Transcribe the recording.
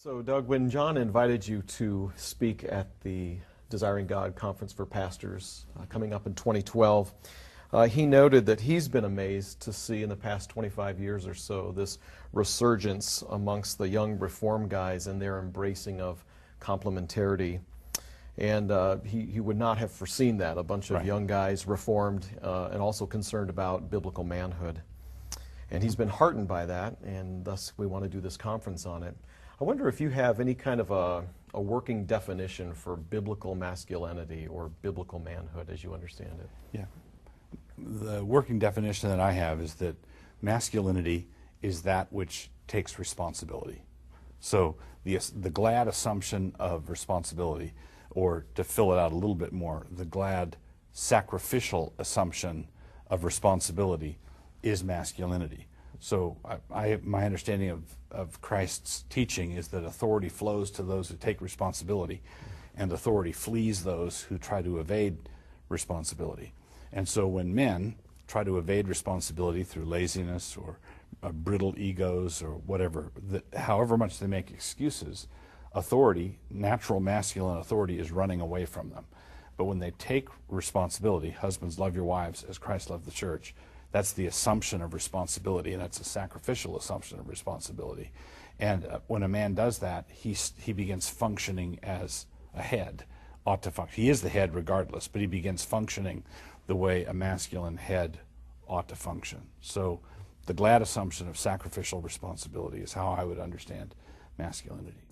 So, Doug, when John invited you to speak at the Desiring God Conference for Pastors coming up in 2012, he noted that he's been amazed to see in the past 25 years or so this resurgence amongst the young Reform guys and their embracing of complementarity. And he would not have foreseen that, a bunch of young guys, Reformed, and also concerned about biblical manhood. And he's been heartened by that, and thus we want to do this conference on it. I wonder if you have any kind of a working definition for biblical masculinity or biblical manhood as you understand it. Yeah. The working definition that I have is that masculinity is that which takes responsibility. So the glad assumption of responsibility, or to fill it out a little bit more, the glad sacrificial assumption of responsibility is masculinity. So my understanding of Christ's teaching is that authority flows to those who take responsibility, and authority flees those who try to evade responsibility. And so when men try to evade responsibility through laziness or brittle egos or whatever, however much they make excuses, authority, natural masculine authority, is running away from them. But when they take responsibility, husbands, love your wives as Christ loved the church, that's the assumption of responsibility, and that's a sacrificial assumption of responsibility. And when a man does that, he begins functioning as a head ought to function. He is the head regardless, but he begins functioning the way a masculine head ought to function. So the glad assumption of sacrificial responsibility is how I would understand masculinity.